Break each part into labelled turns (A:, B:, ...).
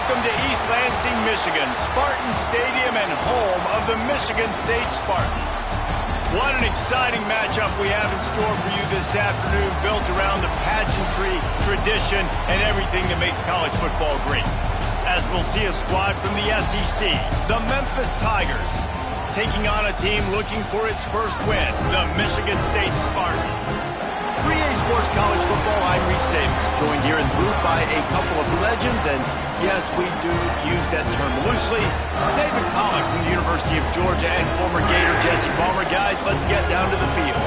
A: Welcome to East Lansing, Michigan, Spartan Stadium and home of the Michigan State Spartans. What an exciting matchup we have in store for you this afternoon, built around the pageantry, tradition, and everything that makes college football great. As we'll see a squad from the SEC, the Memphis Tigers, taking on a team looking for its first win, the Michigan State Spartans. 3A Sports College Football, I'm Reese Davis, joined here in the booth by a couple of legends, and yes, we do use that term loosely. David Pollack from the University of Georgia and former Gator Jesse Palmer. Guys, let's get down to the field.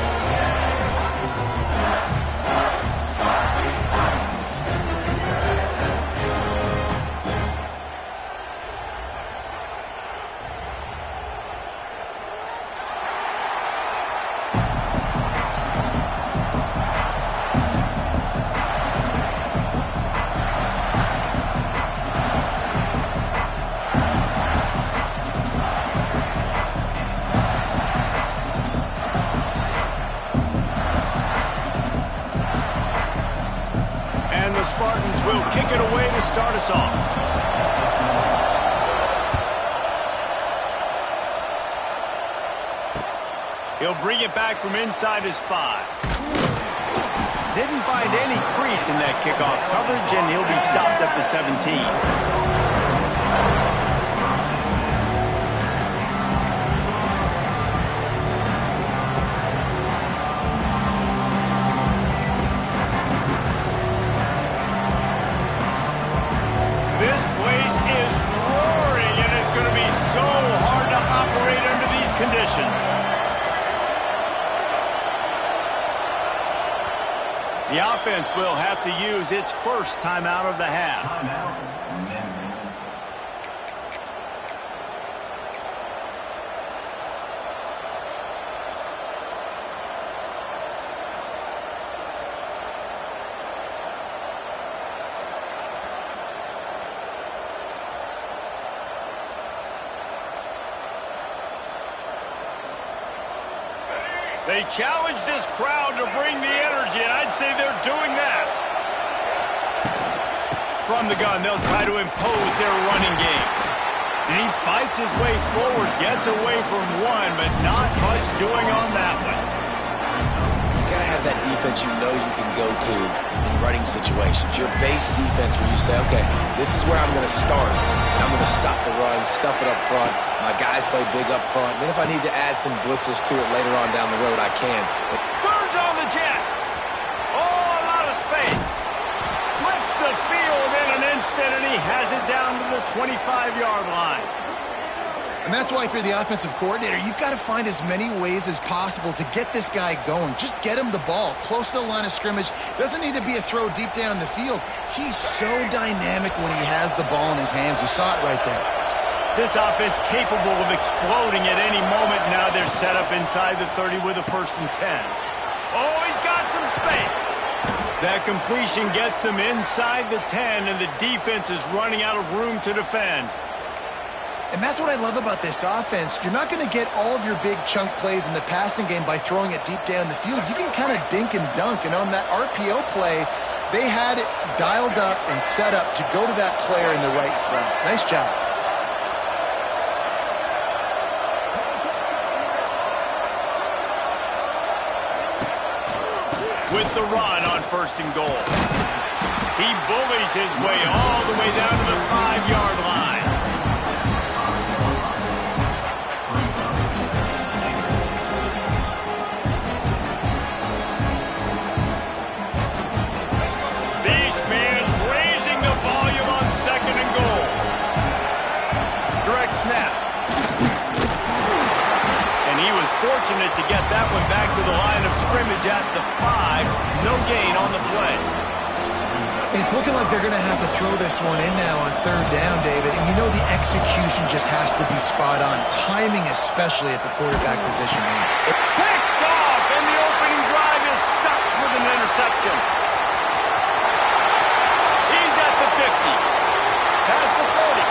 A: Spartans will kick it away to start us off. He'll bring it back from inside his 5. Didn't find any crease in that kickoff coverage, and he'll be stopped at the 17. The offense will have to use its first timeout of the half. They challenge this crowd to bring the energy, and I'd say they're doing that. From the gun, they'll try to impose their running game. And he fights his way forward, gets away from one, but not much doing on that one.
B: You gotta have that defense you know you can go to in running situations. Your base defense where you say, okay, this is where I'm gonna start, and I'm gonna stop the run, stuff it up front. My guys play big up front. Then if I need to add some blitzes to it later on down the road, I can.
A: Turns on the Jets. Oh, a lot of space. Flips the field in an instant, and he has it down to the 25-yard line.
C: And that's why if you're the offensive coordinator, you've got to find as many ways as possible to get this guy going. Just get him the ball close to the line of scrimmage. Doesn't need to be a throw deep down the field. He's so dynamic when he has the ball in his hands. You saw it right there.
A: This offense capable of exploding at any moment. Now they're set up inside the 30 with a 1st and 10. Oh, he's got some space. That completion gets them inside the 10, and the defense is running out of room to defend.
C: And that's what I love about this offense. You're not going to get all of your big chunk plays in the passing game by throwing it deep down the field. You can kind of dink and dunk, and on that RPO play, they had it dialed up and set up to go to that player in the right flat. Nice job.
A: With the run on 1st and goal. He bullies his way all the way down to the 5-yard line. Beast Man's raising the volume on 2nd and goal. Direct snap. He was fortunate to get that one back to the line of scrimmage at the 5. No gain on the play.
C: It's looking like they're going to have to throw this one in now on 3rd down, David. And you know the execution just has to be spot on. Timing especially at the quarterback position.
A: Picked off, and the opening drive is stopped with an interception. He's at the 50. Past the 40.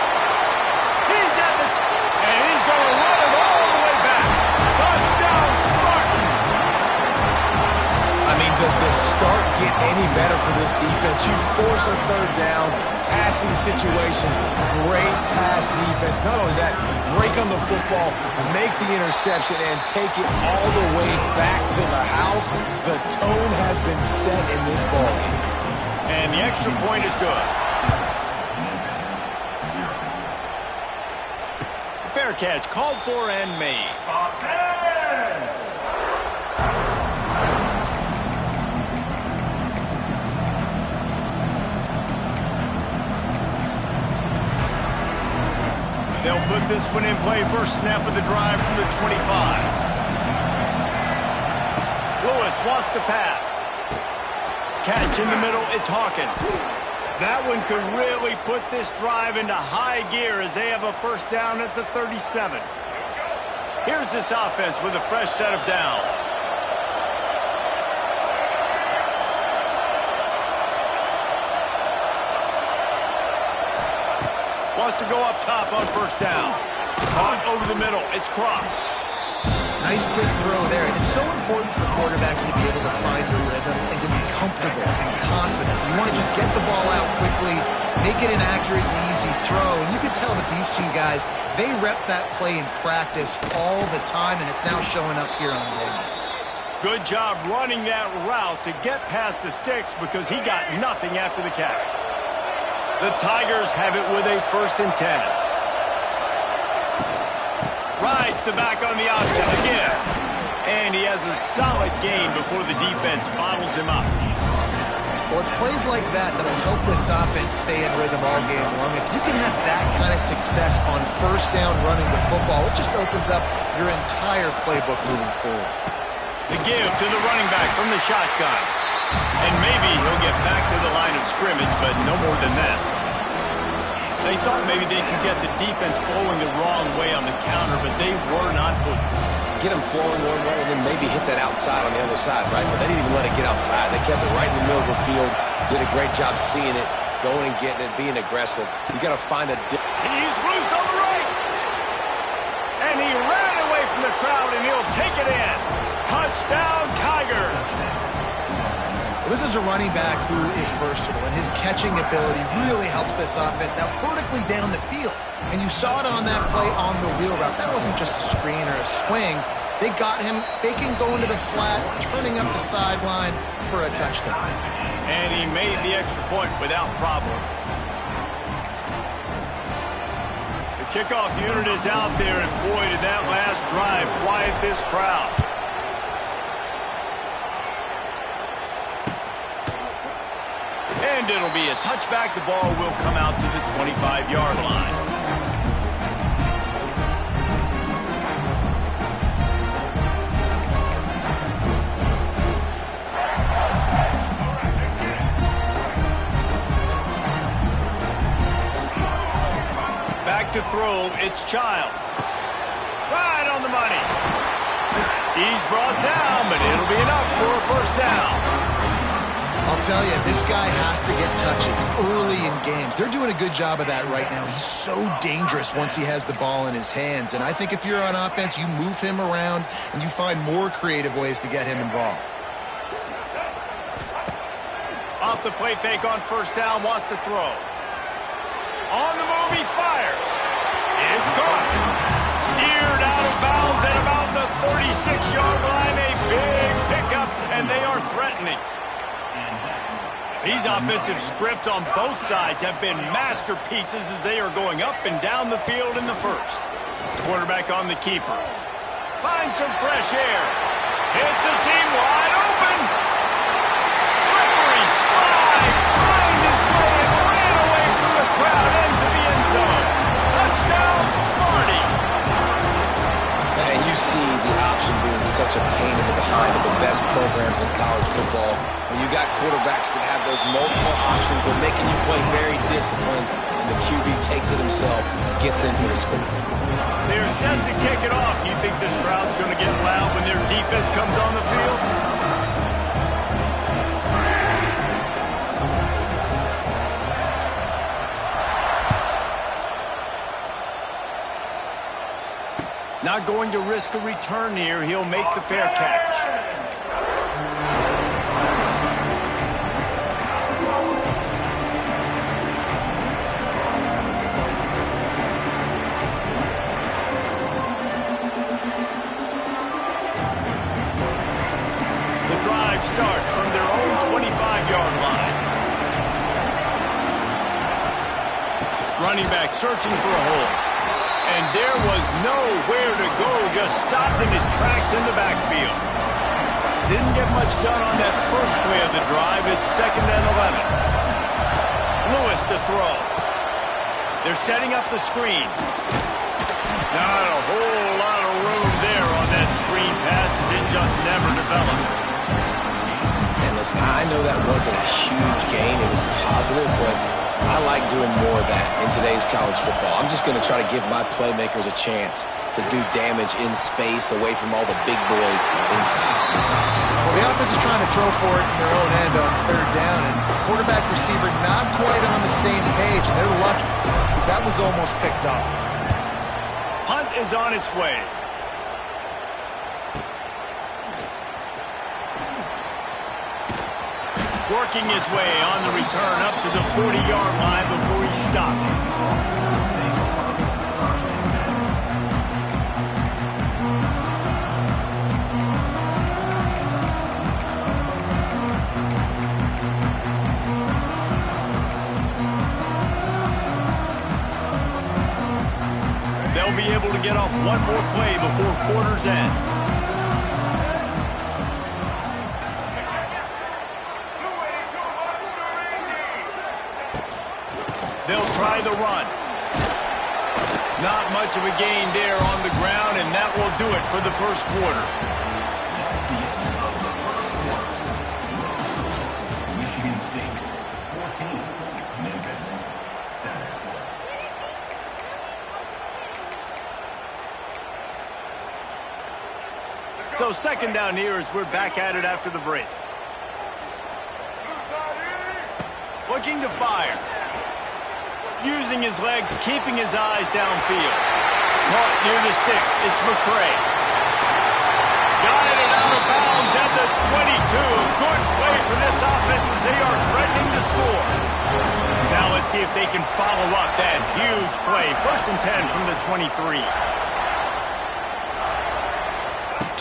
A: He's at the... and he's going to run it all the way back. Touchdown, Spartans!
B: I mean, does this start get any better for this defense lets you force a third down, passing situation, great pass defense. Not only that, break on the football, make the interception, and take it all the way back to the house. The tone has been set in this ballgame.
A: And the extra point is good. Fair catch, called for and made. They'll put this one in play. First snap of the drive from the 25. Lewis wants to pass. Catch in the middle, it's Hawkins. That one could really put this drive into high gear as they have a first down at the 37. Here's this offense with a fresh set of downs. Wants to go up top on first down. Caught over the middle, it's Cross.
C: Nice quick throw there. And it's so important for quarterbacks to be able to find the rhythm and to be comfortable and confident. You want to just get the ball out quickly, make it an accurate and easy throw. And you can tell that these two guys, they rep that play in practice all the time, and it's now showing up here on game.
A: Good job running that route to get past the sticks because he got nothing after the catch. The Tigers have it with a 1st and 10. Rides the back on the option again. And he has a solid gain before the defense bottles him up.
C: Well, it's plays like that that'll help this offense stay in rhythm all game long. If you can have that kind of success on first down running the football, it just opens up your entire playbook moving forward.
A: The give to the running back from the shotgun. And maybe he'll get back to the line of scrimmage, but no more than that. They thought maybe they could get the defense flowing the wrong way on the counter, but they were not fooled.
B: Get them flowing one way and then maybe hit that outside on the other side, right? But they didn't even let it get outside. They kept it right in the middle of the field, did a great job seeing it, going and getting it, being aggressive. You got to find a...
A: He's loose on the right. And he ran away from the crowd, and he'll take it in. Touchdown, Tigers.
C: This is a running back who is versatile, and his catching ability really helps this offense out vertically down the field. And you saw it on that play on the wheel route. That wasn't just a screen or a swing. They got him faking going to the flat, turning up the sideline for a touchdown.
A: And he made the extra point without problem. The kickoff unit is out there, and boy, did that last drive quiet this crowd. And it'll be a touchback. The ball will come out to the 25-yard line. Back to throw, it's Childs. Right on the money. He's brought down, but it'll be enough for a first down.
C: I'll tell you, this guy has to get touches early in games. They're doing a good job of that right now. He's so dangerous once he has the ball in his hands. And I think if you're on offense, you move him around and you find more creative ways to get him involved.
A: Off the play fake on first down, wants to throw. On the move, he fires. It's caught. Steered out of bounds at about the 36-yard line. A big pickup, and they are threatening. These offensive scripts on both sides have been masterpieces as they are going up and down the field in the first. Quarterback on the keeper. Finds some fresh air. Hits a seam wide open. Slippery slide. Find his way and ran away from the crowd into the end zone. Touchdown, Smarty.
B: And you see the option being such a pain in the behind of the best programs in college football. When you got quarterbacks that have those multiple options, they're making you play very disciplined, and the QB takes it himself, gets in for the score.
A: They're set to kick it off. You think this crowd's going to get loud when their defense comes on the field? Not going to risk a return here. He'll make the fair catch. Running back searching for a hole. And there was nowhere to go, just stopped in his tracks in the backfield. Didn't get much done on that first play of the drive. It's 2nd and 11. Lewis to throw. They're setting up the screen. Not a whole lot of room there on that screen pass as it just never developed.
B: And listen, I know that wasn't a huge gain. It was positive, but I like doing more of that in today's college football. I'm just going to try to give my playmakers a chance to do damage in space away from all the big boys inside.
C: Well, the offense is trying to throw for it in their own end on 3rd down, and quarterback receiver not quite on the same page, and they're lucky because that was almost picked off.
A: Punt is on its way. Working his way on the return up to the 40-yard line before he stops. They'll be able to get off one more play before quarter's end. They'll try the run. Not much of a gain there on the ground, and that will do it for the first quarter.
D: Michigan State 14, Memphis 7.
A: So 2nd down here as we're back at it after the break. Looking to fire. Using his legs, keeping his eyes downfield. Caught near the sticks. It's McCray. Guided out of bounds at the 22. Good play for this offense as they are threatening to score. Now let's see if they can follow up that huge play. 1st and 10 from the 23.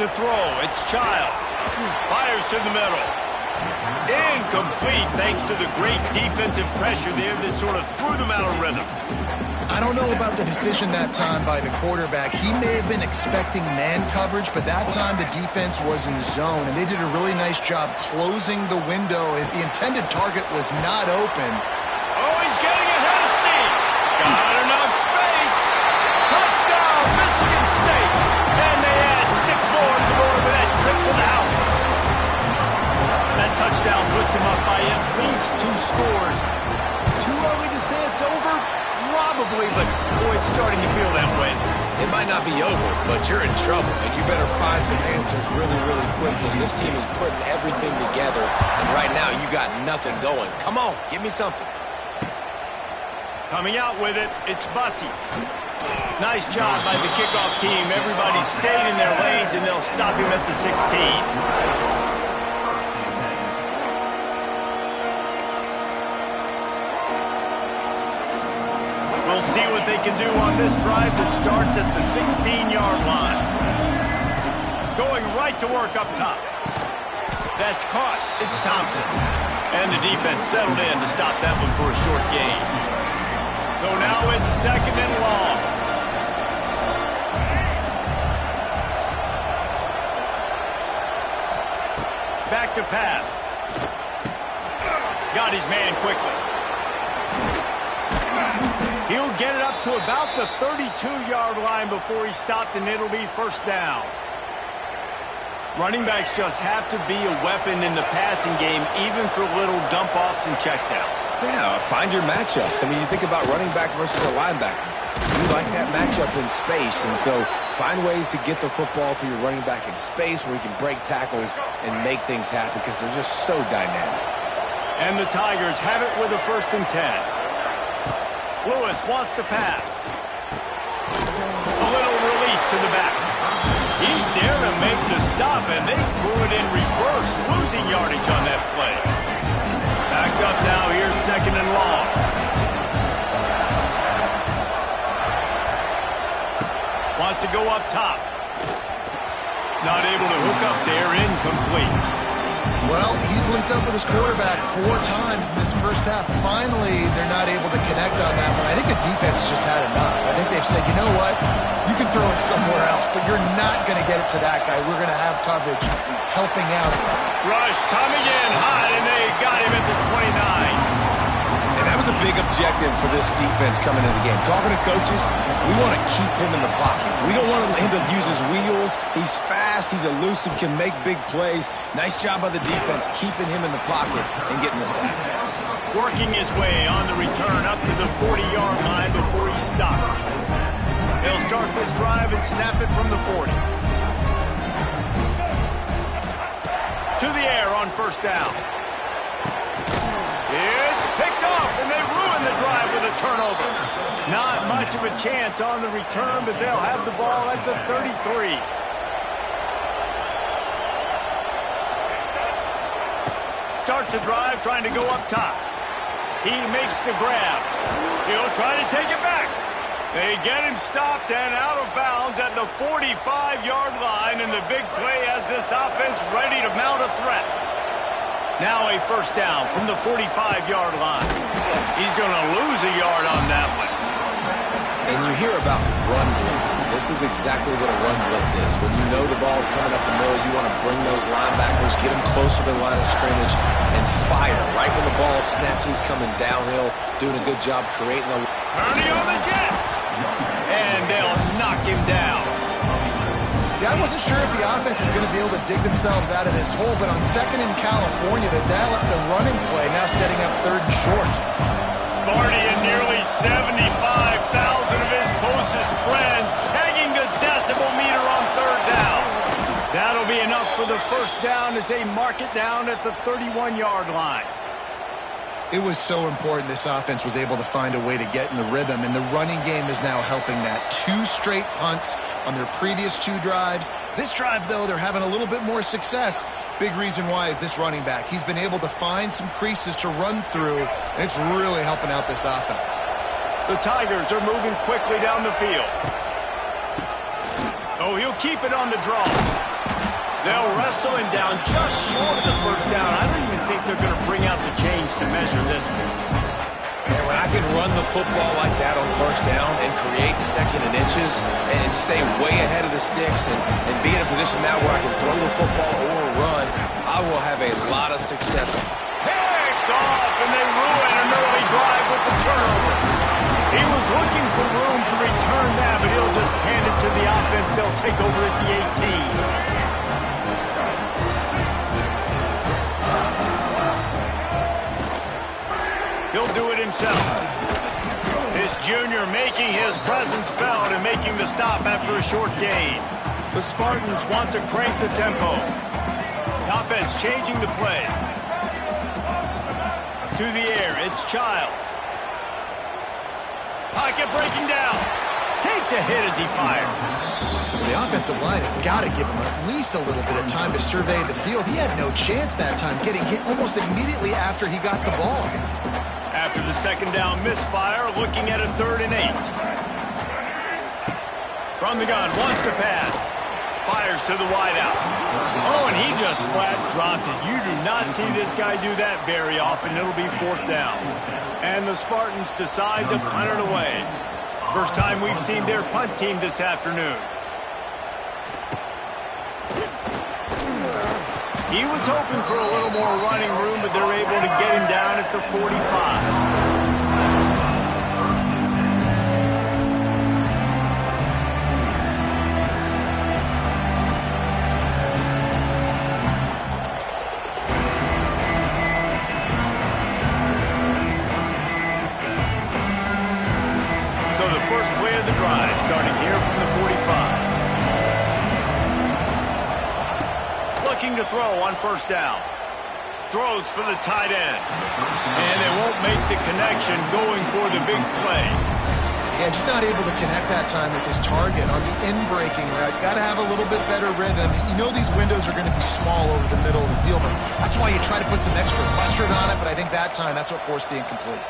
A: To throw, it's Childs. Fires to the middle. Incomplete thanks to the great defensive pressure there that sort of threw them out of rhythm.
C: I don't know about the decision that time by the quarterback. He may have been expecting man coverage, but that time the defense was in zone, and they did a really nice job closing the window. The intended target was not open.
A: Oh, he's getting ahead of steam. Got enough space. Touchdown, Michigan State. And they add 6 more to go over that trip to the house. That touchdown puts them up by at least 2 scores. Too early to say it's over? Probably, but boy, it's starting to feel that way.
B: It might not be over, but you're in trouble, and you better find some answers really, really quickly. This team is putting everything together, and right now you got nothing going. Come on, give me something.
A: Coming out with it, it's Bussey. Nice job by the kickoff team. Everybody stayed in their lanes, and they'll stop him at the 16. We'll see what they can do on this drive that starts at the 16-yard line. Going right to work up top. That's caught. It's Thompson. And the defense settled in to stop that one for a short gain. So now it's 2nd and long. Back to pass. Got his man quickly. He'll get it up to about the 32-yard line before he stopped, and it'll be 1st down. Running backs just have to be a weapon in the passing game, even for little dump-offs and checkdowns.
B: Yeah, find your matchups. I mean, you think about running back versus a linebacker. You like that matchup in space, and so find ways to get the football to your running back in space where you can break tackles and make things happen because they're just so dynamic.
A: And the Tigers have it with a 1st and 10. Lewis wants to pass. A little release to the back. He's there to make the stop, and they threw it in reverse, losing yardage on that play. Backed up now, here's 2nd and long. Wants to go up top. Not able to hook up there, incomplete.
C: Well, he's linked up with his quarterback 4 times in this first half. Finally, they're not able to connect on that one. I think the defense has just had enough. I think they've said, you know what? You can throw it somewhere else, but you're not going to get it to that guy. We're going to have coverage helping out.
A: Rush coming in hot, and they got him at the 29.
B: And that was a big objective for this defense coming into the game. Talking to coaches, we want to keep him in the pocket. We don't want him to use his wheels. He's fast. He's elusive, can make big plays. Nice job by the defense keeping him in the pocket and getting the sack.
A: Working his way on the return up to the 40-yard line before he stopped. He'll start this drive and snap it from the 40. To the air on first down. It's picked off, and they ruin the drive with a turnover. Not much of a chance on the return, but they'll have the ball at the 33. Starts the drive trying to go up top. He makes the grab. He'll try to take it back. They get him stopped and out of bounds at the 45-yard line, and the big play has this offense ready to mount a threat. Now a first down from the 45-yard line. He's going to lose a yard on that one.
B: And you hear about run blitzes. This is exactly what a run blitz is. When you know the ball's coming up the middle, you want to bring those linebackers, get them closer to the line of scrimmage, and fire. Right when the ball snaps, he's coming downhill, doing a good job creating the...
A: Turning on the Jets. And they'll knock him down.
C: Yeah, I wasn't sure if the offense was going to be able to dig themselves out of this hole, but on second in California, they dial up the running play, now setting up third and short.
A: Sparty and nearly 75,000 of his closest friends pegging the decibel meter on third down. That'll be enough for the first down as they mark it down at the 31-yard line.
C: It was so important this offense was able to find a way to get in the rhythm, and the running game is now helping that. 2 straight punts on their previous 2 drives. This drive, though, they're having a little bit more success. Big reason why is this running back. He's been able to find some creases to run through, and it's really helping out this offense.
A: The Tigers are moving quickly down the field. Oh, he'll keep it on the draw. They'll wrestle him down just short of the first down. I don't even think they're going to bring out the chains to measure this one.
B: And when I can run the football like that on first down and create second and inches and stay way ahead of the sticks and be in a position now where I can throw the football or run, I will have a lot of success.
A: Picked off, and they ruin an early drive with the turnover. He was looking for room to return that, but he'll just hand it to the offense. They'll take over at the 18. He'll do it himself. This junior making his presence felt and making the stop after a short gain. The Spartans want to crank the tempo. Offense changing the play. To the air, it's Childs. Pocket breaking down. Takes a hit as he fires.
C: The offensive line has got to give him at least a little bit of time to survey the field. He had no chance that time, getting hit almost immediately after he got the ball.
A: After the second down misfire, looking at a 3rd and 8. From the gun, wants to pass. Fires to the wideout. Oh, and he just flat dropped it. You do not see this guy do that very often. It'll be 4th down. And the Spartans decide to punt it away. First time we've seen their punt team this afternoon. He was hoping for a little more running room, but they're able to get him down at the 45. First play of the drive, starting here from the 45. Looking to throw on first down. Throws for the tight end. And they won't make the connection going for the big play.
C: Yeah, just not able to connect that time with his target on the in-breaking route. Got to have a little bit better rhythm. You know these windows are going to be small over the middle of the field. That's why you try to put some extra mustard on it, but I think that time that's what forced the incomplete.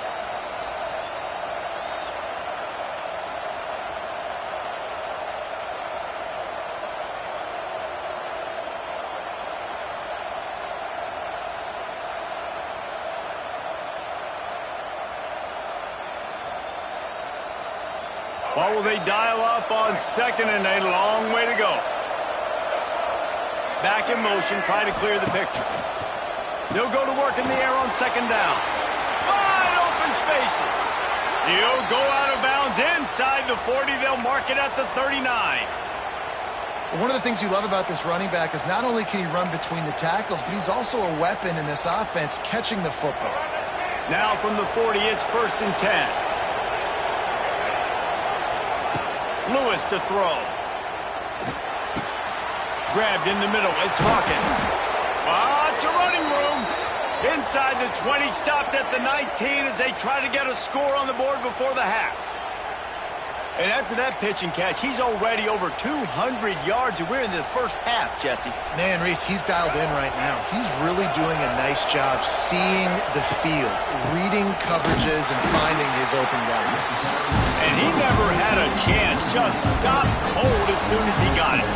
A: What will they dial up on second and a long way to go? Back in motion, try to clear the picture. They'll go to work in the air on second down. Wide open spaces. He'll go out of bounds inside the 40. They'll mark it at the 39.
C: One of the things you love about this running back is not only can he run between the tackles, but he's also a weapon in this offense catching the football.
A: Now from the 40, it's 1st and 10. Lewis to throw. Grabbed in the middle. It's Hawkins. It's a running room. Inside the 20, stopped at the 19 as they try to get a score on the board before the half. And after that pitch and catch, he's already over 200 yards, and we're in the first half, Jesse.
C: Man, Reese, he's dialed in right now. He's really doing a nice job seeing the field, reading coverages, and finding his open guy.
A: And he never had a chance, just stopped cold as soon as he got it.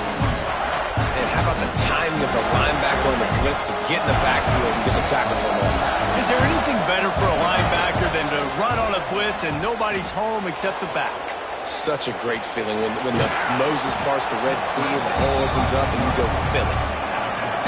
B: And how about the timing of the linebacker on the blitz to get in the backfield and get the tackle for loss?
A: Is there anything better for a linebacker than to run on a blitz and nobody's home except the back?
B: Such a great feeling when the Moses parts the Red Sea and the hole opens up and you go fill it.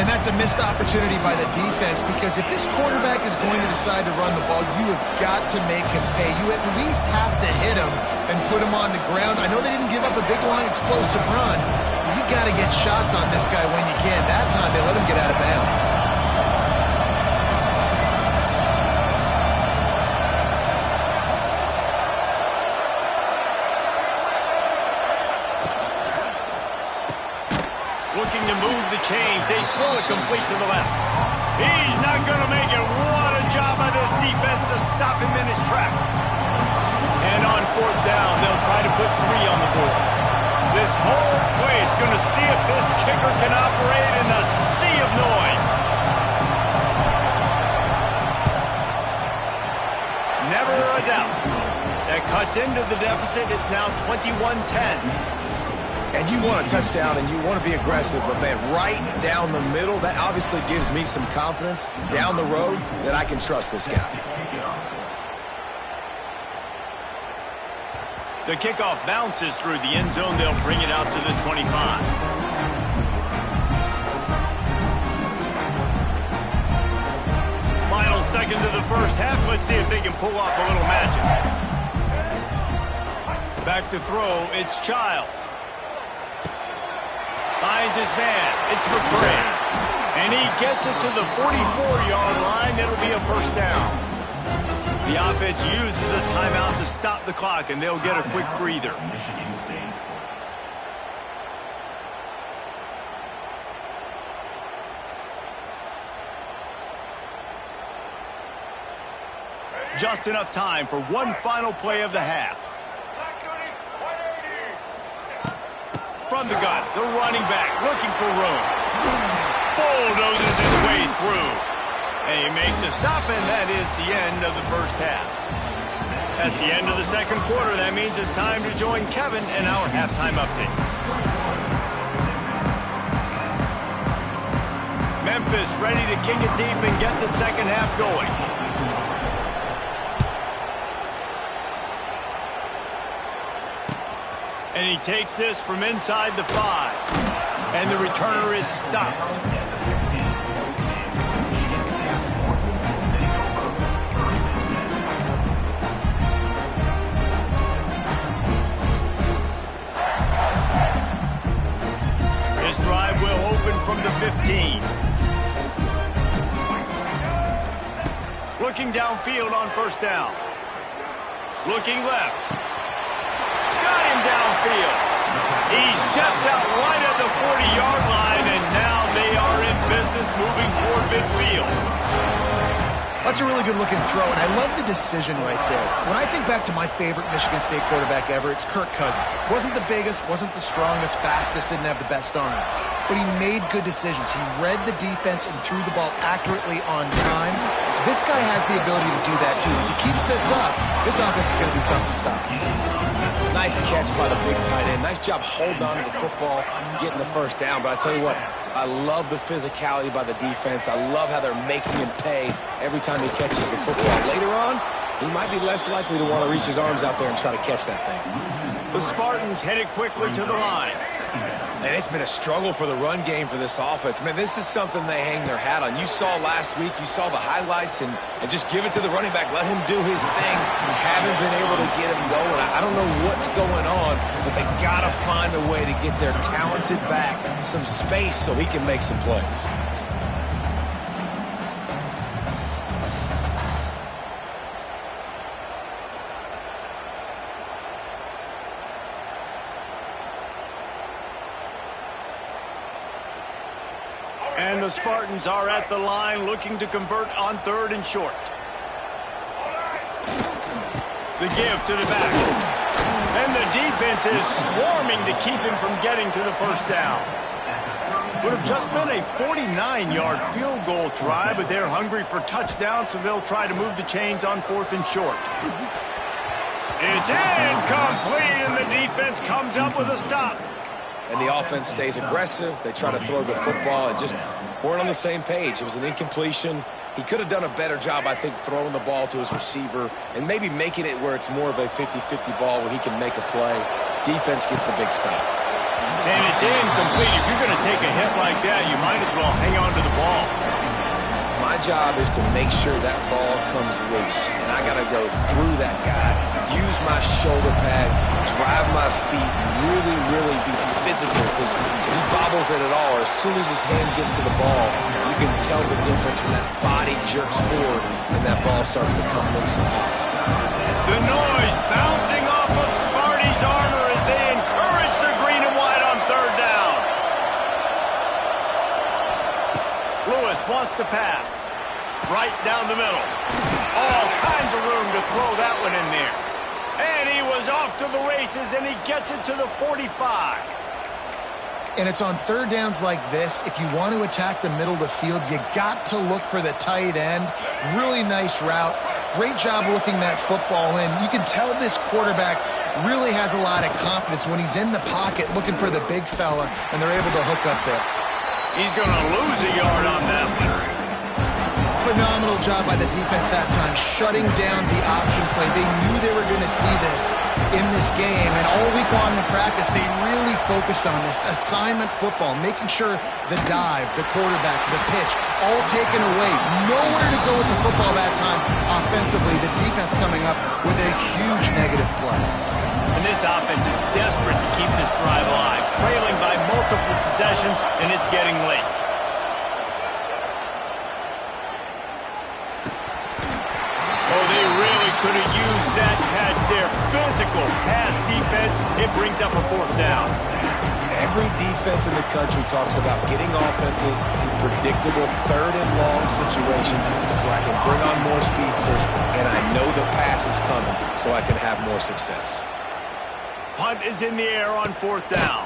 C: And that's a missed opportunity by the defense, because if this quarterback is going to decide to run the ball, you have got to make him pay. You at least have to hit him and put him on the ground. I know they didn't give up a big, long, explosive run. But you got to get shots on this guy when you can. That time they let him get out of bounds.
A: Looking to move the chains. They throw it complete to the left. He's not going to make it. What a job by this defense to stop him in his tracks. And on 4th down, they'll try to put 3 on the board. This whole play is going to see if this kicker can operate in the sea of noise. Never a doubt. That cuts into the deficit. It's now 21-10.
B: And you want a touchdown and you want to be aggressive, but man, right down the middle, that obviously gives me some confidence down the road that I can trust this guy.
A: The kickoff bounces through the end zone. They'll bring it out to the 25. Final seconds of the first half. Let's see if they can pull off a little magic. Back to throw. It's Childs. Finds his man. It's McCray. And he gets it to the 44-yard line. It'll be a 1st down. The offense uses a timeout to stop the clock, and they'll get a quick breather. Just enough time for one final play of the half. From the gun, the running back looking for room. Bulldozes his way through. And he makes the stop, and that is the end of the first half. That's the end of the second quarter. That means it's time to join Kevin in our halftime update. Memphis ready to kick it deep and get the second half going. And he takes this from inside the 5. And the returner is stopped. This drive will open from the 15. Looking downfield on 1st down. Looking left. Got him downfield. He steps out right at the 40-yard line, and now they are in business moving toward midfield.
C: That's a really good-looking throw, and I love the decision right there. When I think back to my favorite Michigan State quarterback ever, it's Kirk Cousins. Wasn't the biggest, wasn't the strongest, fastest, didn't have the best arm. But he made good decisions. He read the defense and threw the ball accurately on time. This guy has the ability to do that, too. If he keeps this up, this offense is going to be tough to stop.
B: Nice catch by the big tight end. Nice job holding on to the football, getting the 1st down. But I tell you what, I love the physicality by the defense. I love how they're making him pay every time he catches the football. Later on, he might be less likely to want to reach his arms out there and try to catch that thing.
A: The Spartans headed quickly to the line.
B: And it's been a struggle for the run game for this offense. Man, this is something they hang their hat on. You saw last week, you saw the highlights, and just give it to the running back. Let him do his thing. Haven't been able to get him going. I don't know what's going on, but they got to find a way to get their talented back some space so he can make some plays.
A: And the Spartans are at the line looking to convert on 3rd and short. The give to the back. And the defense is swarming to keep him from getting to the first down. Would have just been a 49-yard field goal try, but they're hungry for touchdowns, so they'll try to move the chains on 4th and short. It's incomplete, and the defense comes up with a stop.
B: And the offense stays aggressive. They try to throw the football and just weren't on the same page. It was an incompletion. He could have done a better job, I think, throwing the ball to his receiver and maybe making it where it's more of a 50-50 ball where he can make a play. Defense gets the big stop.
A: And it's incomplete. If you're going to take a hit like that, you might as well hang on to the ball.
B: My job is to make sure that ball comes loose, and I got to go through that guy, use my shoulder pad, drive my feet, really be physical, because if he bobbles it at all, or as soon as his hand gets to the ball, you can tell the difference when that body jerks forward and that ball starts to come loose and pop.
A: The noise bouncing off of Sparty's armor as they encourage the green and white on 3rd down. Lewis wants to pass. Right down the middle. All kinds of room to throw that one in there. And he was off to the races, and he gets it to the 45.
C: And it's on 3rd downs like this. If you want to attack the middle of the field, you got to look for the tight end. Really nice route. Great job looking that football in. You can tell this quarterback really has a lot of confidence when he's in the pocket looking for the big fella, and they're able to hook up there.
A: He's going to lose a yard on that one.
C: Phenomenal job by the defense that time, shutting down the option play. They knew they were going to see this in this game, and all week long in practice, they really focused on this assignment football, making sure the dive, the quarterback, the pitch, all taken away. Nowhere to go with the football that time offensively. The defense coming up with a huge negative play.
A: And this offense is desperate to keep this drive alive, trailing by multiple possessions, and it's getting late. Oh, they really could have used that catch there. Physical pass defense. It brings up a 4th down.
B: Every defense in the country talks about getting offenses in predictable 3rd and long situations where I can bring on more speedsters and I know the pass is coming so I can have more success.
A: Punt is in the air on 4th down.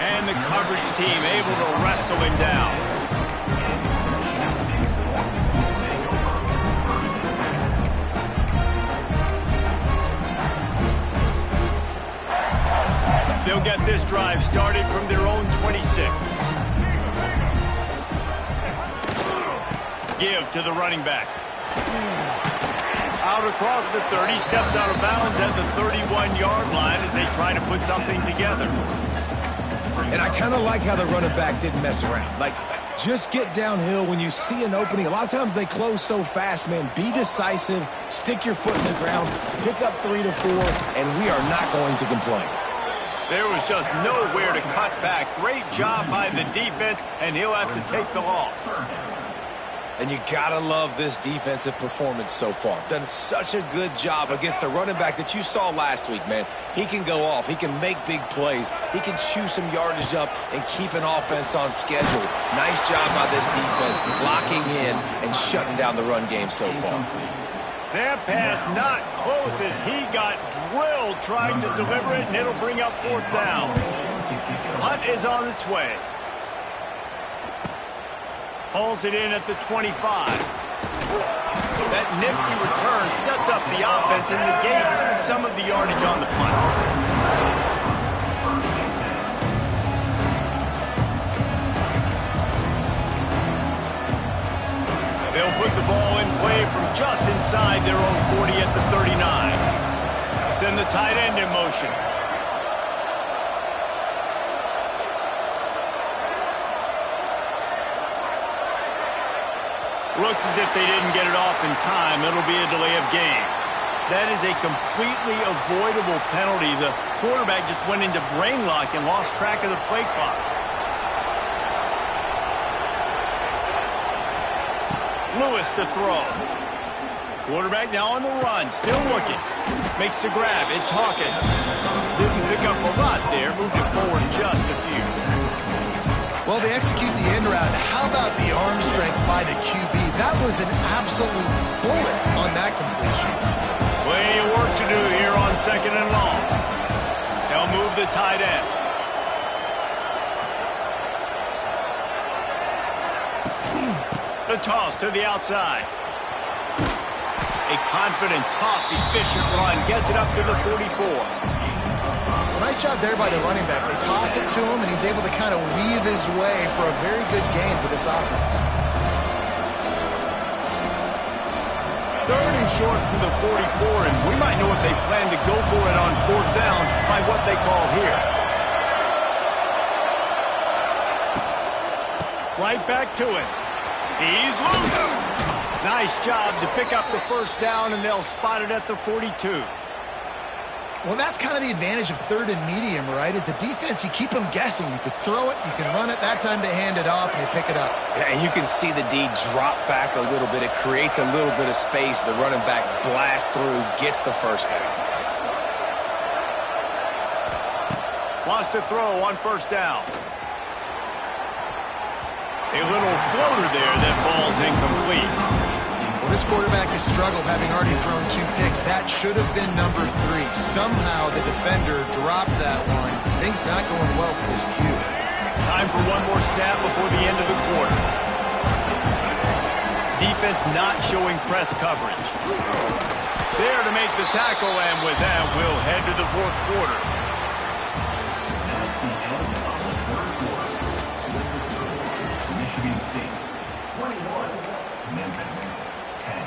A: And the coverage team able to wrestle him down. They'll get this drive started from their own 26. Give to the running back. Out across the 30, steps out of bounds at the 31-yard line as they try to put something together.
B: And I kind of like how the running back didn't mess around. Like, just get downhill when you see an opening. A lot of times they close so fast, man. Be decisive, stick your foot in the ground, pick up 3 to 4, and we are not going to complain.
A: There was just nowhere to cut back. Great job by the defense, and he'll have to take the loss.
B: And you gotta love this defensive performance so far. Done such a good job against the running back that you saw last week, man. He can go off. He can make big plays. He can chew some yardage up and keep an offense on schedule. Nice job by this defense locking in and shutting down the run game so far.
A: That pass not close as he got drilled trying to deliver it, and it'll bring up 4th down. Punt is on its way. Hauls it in at the 25. That nifty return sets up the offense and negates some of the yardage on the punt. They'll put the ball in play from just inside their own 40 at the 39. Send the tight end in motion. Looks as if they didn't get it off in time. It'll be a delay of game. That is a completely avoidable penalty. The quarterback just went into brain lock and lost track of the play clock. Lewis to throw. Quarterback now on the run, still looking. Makes the grab, it's Hawkins. Didn't pick up a lot there, moved it forward just a few.
C: Well, they execute the end route. How about the arm strength by the QB? That was an absolute bullet on that completion.
A: Plenty of work to do here on 2nd and long. They'll move the tight end. The toss to the outside. A confident, tough, efficient run. Gets it up to the 44.
C: Well, nice job there by the running back. They toss it to him, and he's able to kind of weave his way for a very good gain for this offense.
A: 3rd and short from the 44, and we might know if they plan to go for it on 4th down by what they call here. Right back to it. He's loose. Nice job to pick up the 1st down, and they'll spot it at the 42.
C: Well, that's kind of the advantage of 3rd and medium, right? Is the defense, you keep them guessing. You could throw it, you can run it. That time they hand it off, and they pick it up.
B: Yeah, and you can see the D drop back a little bit. It creates a little bit of space. The running back blasts through, gets the 1st down.
A: Wants to throw on 1st down. A little floater there that falls incomplete.
C: Well, this quarterback has struggled, having already thrown 2 picks. That should have been number 3. Somehow the defender dropped that one. Things not going well for this Q.
A: Time for one more snap before the end of the quarter. Defense not showing press coverage. There to make the tackle, and with that, we'll head to the 4th quarter.
D: Michigan State 21, Memphis 10.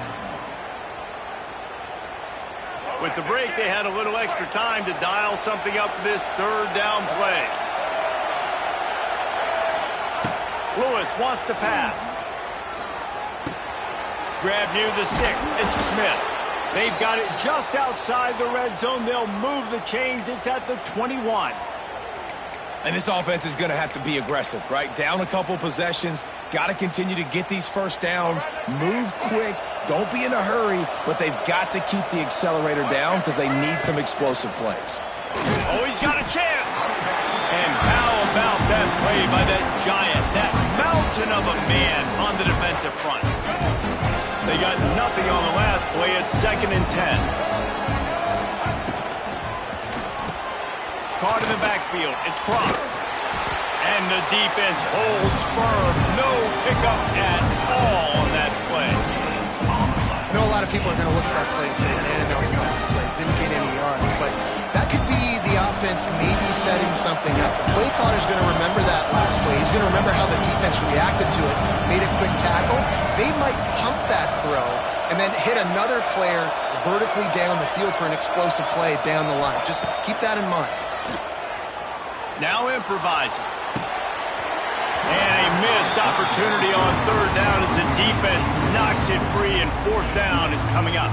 A: With the break, they had a little extra time to dial something up for this 3rd down play. Lewis wants to pass. Grab near the sticks. It's Smith. They've got it just outside the red zone. They'll move the chains. It's at the 21.
B: And this offense is going to have to be aggressive, right? Down a couple possessions. Got to continue to get these 1st downs. Move quick. Don't be in a hurry, but they've got to keep the accelerator down because they need some explosive plays.
A: Oh, he's got a chance. And how about that play by that giant, that mountain of a man on the defensive front? They got nothing on the last play. It's 2nd and 10. Caught in the backfield. It's Cross. And the defense holds firm. No pickup at all on that play.
C: I know a lot of people are going to look at that play and say, man, that was a bad play. Didn't gain any yards. But that could be the offense maybe setting something up. The play caller's going to remember that last play. He's going to remember how the defense reacted to it, made a quick tackle. They might pump that throw and then hit another player vertically down the field for an explosive play down the line. Just keep that in mind.
A: Now improvising. And a missed opportunity on 3rd down as the defense knocks it free, and 4th down is coming up.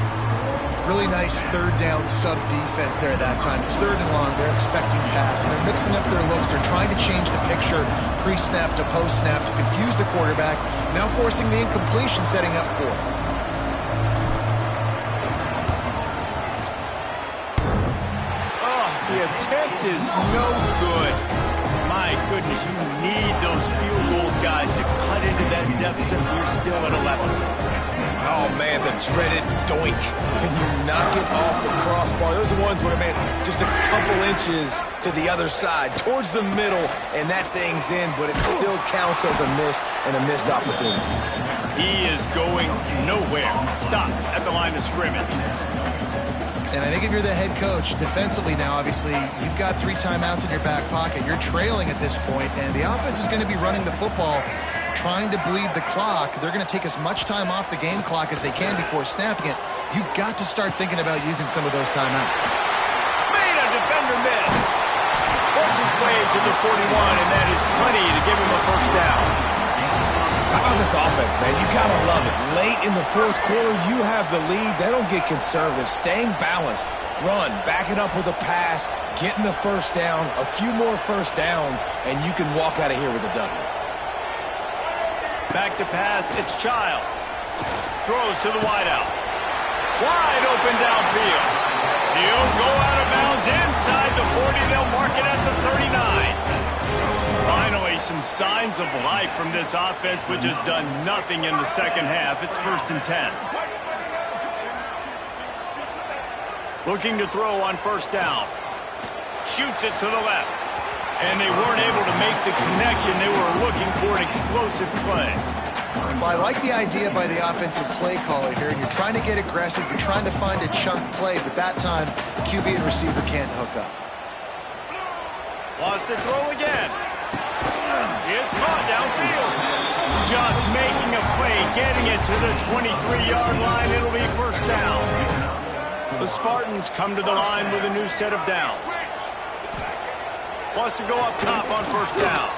C: Really nice 3rd down sub-defense there at that time. It's 3rd and long. They're expecting pass, and they're mixing up their looks. They're trying to change the picture pre-snap to post-snap to confuse the quarterback, now forcing the incompletion, setting up 4th.
A: The attempt is no good. My goodness, you need those field goals, guys, to cut into that deficit. We're still at 11.
B: Oh, man, the dreaded doink. Can you knock it off the crossbar? Those are the ones where, man, just a couple inches to the other side, towards the middle, and that thing's in, but it still counts as a missed opportunity.
A: He is going nowhere. Stop at the line of scrimmage.
C: And I think if you're the head coach, defensively now, obviously, you've got 3 timeouts in your back pocket. You're trailing at this point, and the offense is going to be running the football, trying to bleed the clock. They're going to take as much time off the game clock as they can before snapping it. You've got to start thinking about using some of those timeouts.
A: Made a defender miss. Works his way to the 41, and that is plenty to give him a 1st down.
B: How about this offense, man? You got to love it. Late in the fourth quarter, you have the lead. They don't get conservative. Staying balanced. Run, back it up with a pass, getting the first down, a few more first downs, and you can walk out of here with a W.
A: Back to pass, it's Childs. Throws to the wideout. Wide open downfield. He'll go out of bounds inside the 40. They'll mark it at the 39. Finally, some signs of life from this offense, which has done nothing in the second half. It's 1st and 10. Looking to throw on first down. Shoots it to the left. And they weren't able to make the connection. They were looking for an explosive play.
C: Well, I like the idea by the offensive play caller here. You're trying to get aggressive. You're trying to find a chunk play. But that time, QB and receiver can't hook up.
A: Lost to throw again. It's caught downfield. Just making a play, getting it to the 23-yard line. It'll be first down. The Spartans come to the line with a new set of downs. Wants to go up top on first down.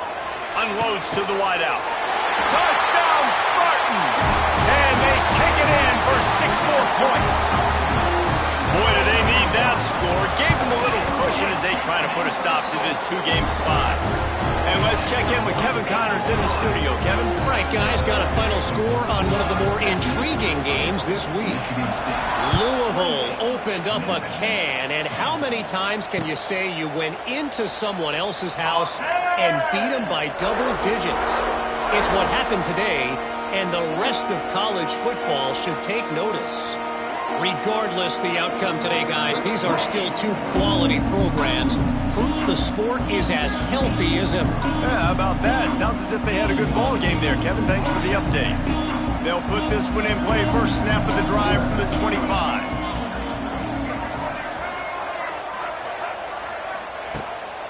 A: Unloads to the wideout. Touchdown, Spartans! And they take it in for 6 more points. Boy, do they need that score. Gave them a little cushion as they try to put a stop to this 2-game spot. And let's check in with Kevin Connors in the studio. Kevin?
E: Right, guys, got a final score on one of the more intriguing games this week. Louisville opened up a can, and how many times can you say you went into someone else's house and beat them by double digits? It's what happened today, and the rest of college football should take notice. Regardless the outcome today, guys, these are still 2 quality programs. Proof the sport is as healthy as ever.
A: Yeah, how about that? Sounds as if they had a good ball game there. Kevin, thanks for the update. They'll put this one in play. First snap of the drive from the 25.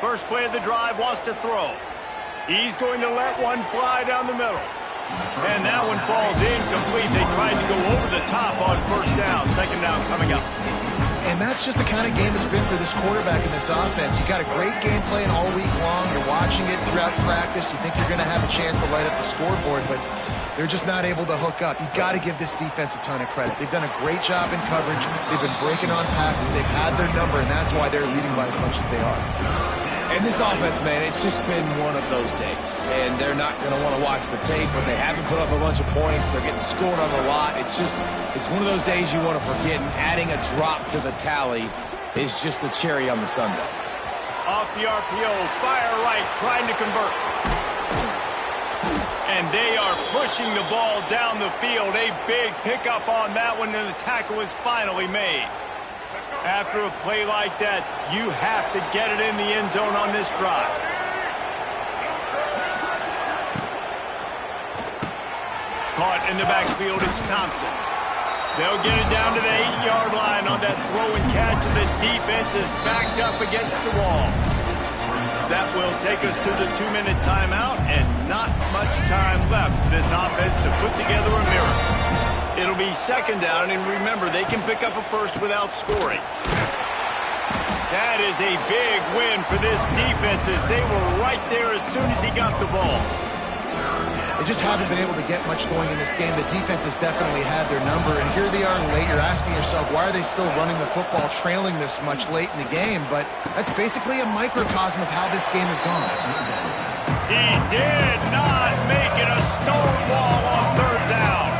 A: First play of the drive, wants to throw. He's going to let one fly down the middle. And that one falls incomplete. They tried to go over the top on first down. Second down coming up.
C: And that's just the kind of game it's been for this quarterback in this offense. You got a great game plan all week long. You're watching it throughout practice. You think you're going to have a chance to light up the scoreboard, but they're just not able to hook up. You got to give this defense a ton of credit. They've done a great job in coverage. They've been breaking on passes. They've had their number, and that's why they're leading by as much as they are.
B: And this offense, man, it's just been one of those days. And they're not going to want to watch the tape, but they haven't put up a bunch of points. They're getting scored on a lot. It's one of those days you want to forget, and adding a drop to the tally is just the cherry on the sundae.
A: Off the RPO, fire right, trying to convert. And they are pushing the ball down the field. A big pickup on that one, and the tackle is finally made. After a play like that, you have to get it in the end zone on this drive. Caught in the backfield, it's Thompson. They'll get it down to the 8-yard line on that throw and catch, and the defense is backed up against the wall. That will take us to the 2-minute timeout, and not much time left for this offense to put together a miracle. It'll be second down, and remember, they can pick up a first without scoring. That is a big win for this defense, as they were right there as soon as he got the ball.
C: They just haven't been able to get much going in this game. The defense has definitely had their number, and here they are late. You're asking yourself, why are they still running the football, trailing this much late in the game? But that's basically a microcosm of how this game has gone.
A: He did not make it a stone wall on third down.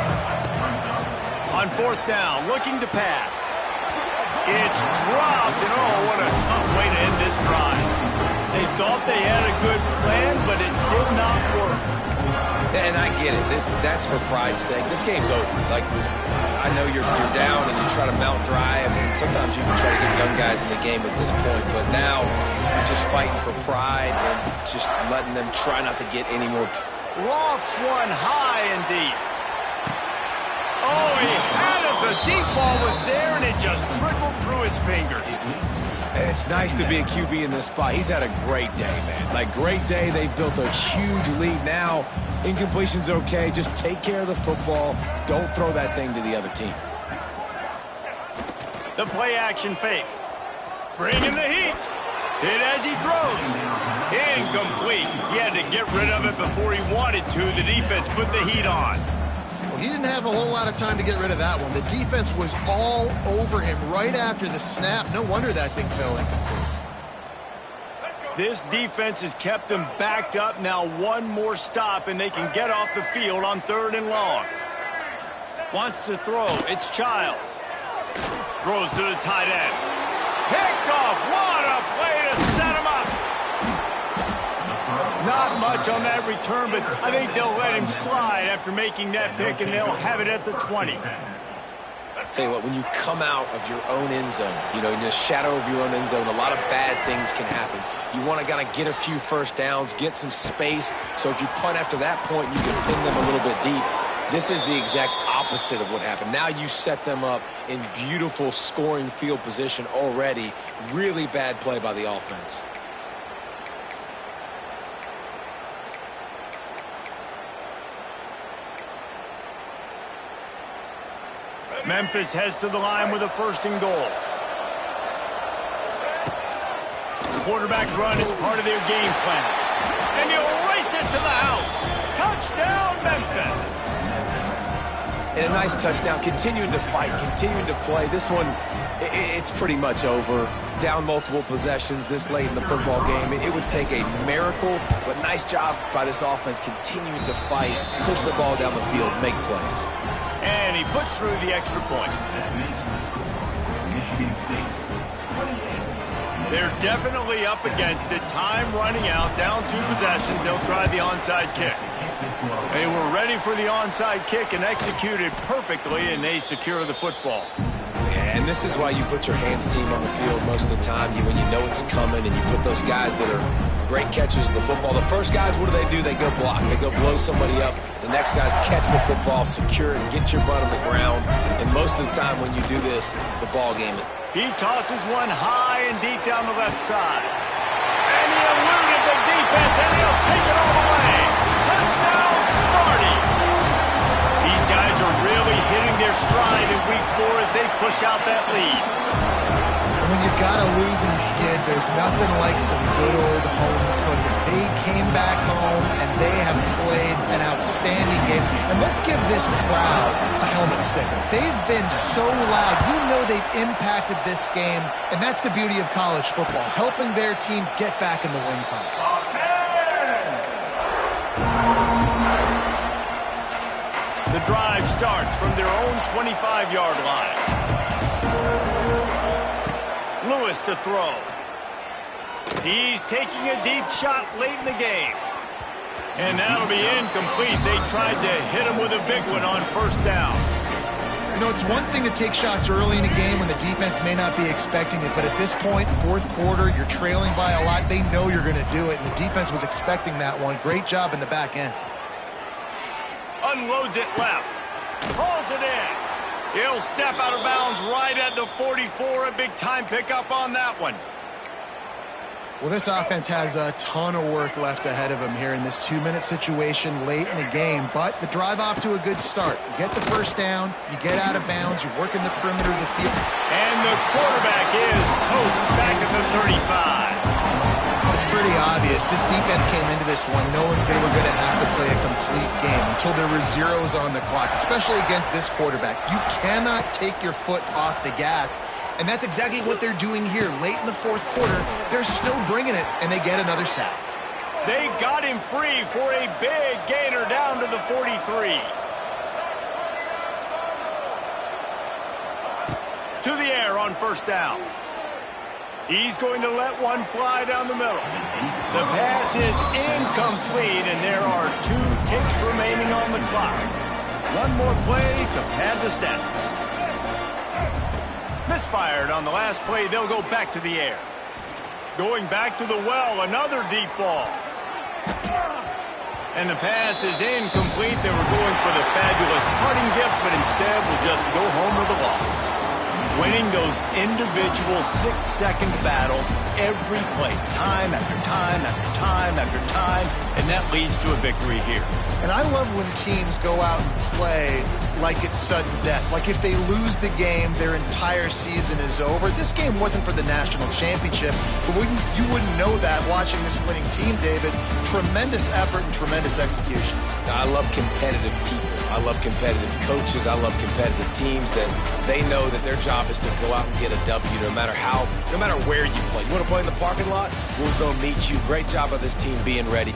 A: On fourth down, looking to pass. It's dropped, and oh, what a tough way to end this drive. They thought they had a good plan, but it did not work.
B: And I get it. That's for pride's sake. This game's over. Like, I know you're down and you try to mount drives, and sometimes you can try to get young guys in the game at this point, but now you're just fighting for pride and just letting them try not to get any more.
A: Lofts one high and deep. Oh, he had it. The deep ball was there, and it just trickled through his fingers.
B: And it's nice to be a QB in this spot. He's had a great day, man. Like, great day. They've built a huge lead now. Incompletion's okay. Just take care of the football. Don't throw that thing to the other team.
A: The play action fake. Bringing the heat. Hit as he throws. incomplete. He had to get rid of it before he wanted to. The defense put the heat on.
C: Well, he didn't have a whole lot of time to get rid of that one. The defense was all over him right after the snap. No wonder that thing fell incomplete.
A: This defense has kept them backed up. Now one more stop, and they can get off the field on 3rd and long. Wants to throw. It's Childs. Throws to the tight end. Picked off. What a play to set him up. Not much on that return, but I think they'll let him slide after making that pick, and they'll have it at the 20.
B: I'll tell you what, when you come out of your own end zone, in the shadow of your own end zone, a lot of bad things can happen. You want to kind of get a few first downs, get some space, so if you punt after that point, you can pin them a little bit deep. This is the exact opposite of what happened. Now you set them up in beautiful scoring field position already. Really bad play by the offense.
A: Memphis heads to the line with a 1st and goal. The quarterback run is part of their game plan. And he'll race it to the house. Touchdown, Memphis.
B: And a nice touchdown, continuing to fight, continuing to play. This one, it's pretty much over. Down multiple possessions this late in the football game. It would take a miracle, but nice job by this offense continuing to fight, push the ball down the field, make plays.
A: And he puts through the extra point. They're definitely up against it. Time running out, down 2 possessions. They'll try the onside kick. They were ready for the onside kick and executed perfectly, and they secure the football.
B: Yeah, and this is why you put your hands team on the field most of the time. When you know it's coming, and you put those guys that are great catchers of the football. The first guys, what do? They go block. They go blow somebody up. The next guys catch the football, secure it, and get your butt on the ground. And most of the time when you do this, the ball game.
A: He tosses one high and deep down the left side. And he eluded the defense, and he'll take it all the way. Touchdown, Sparty. These guys are really hitting their stride in week 4 as they push out that lead.
C: When you've got a losing skid, there's nothing like some good old home cooking. They came back home, and they have played an outstanding game. And let's give this crowd a helmet sticker. They've been so loud. You know they've impacted this game, and that's the beauty of college football, helping their team get back in the win column.
A: The drive starts from their own 25-yard line. Lewis to throw. He's taking a deep shot late in the game. And that'll be incomplete. They tried to hit him with a big one on 1st down.
C: It's one thing to take shots early in a game when the defense may not be expecting it, but at this point, 4th quarter, you're trailing by a lot. They know you're going to do it, and the defense was expecting that one. Great job in the back end.
A: Unloads it left. Hauls it in. He'll step out of bounds right at the 44. A big-time pickup on that one.
C: Well, this offense has a ton of work left ahead of them here in this 2-minute situation late in the game, but the drive off to a good start. You get the 1st down, you get out of bounds, you're working the perimeter of the field.
A: And the quarterback is toast back at the 35.
C: It's pretty obvious. This defense came into this one knowing they were going to have to play a complete game until there were zeros on the clock, especially against this quarterback. You cannot take your foot off the gas, and that's exactly what they're doing here. Late in the 4th quarter, they're still bringing it, and they get another sack.
A: They got him free for a big gainer down to the 43. To the air on 1st down. He's going to let one fly down the middle. The pass is incomplete, and there are 2 ticks remaining on the clock. One more play to pad the stats. Misfired on the last play. They'll go back to the air. Going back to the well, another deep ball. And the pass is incomplete. They were going for the fabulous parting gift, but instead will just go home with a loss. Winning those individual 6-second battles every play, time after time after time after time, and that leads to a victory here.
C: And I love when teams go out and play like it's sudden death. Like if they lose the game, their entire season is over. This game wasn't for the national championship, but you wouldn't know that watching this winning team, David. Tremendous effort and tremendous execution.
B: I love competitive people. I love competitive coaches. I love competitive teams that they know that their job is to go out and get a W no matter where you play. You want to play in the parking lot? We'll go meet you. Great job of this team being ready.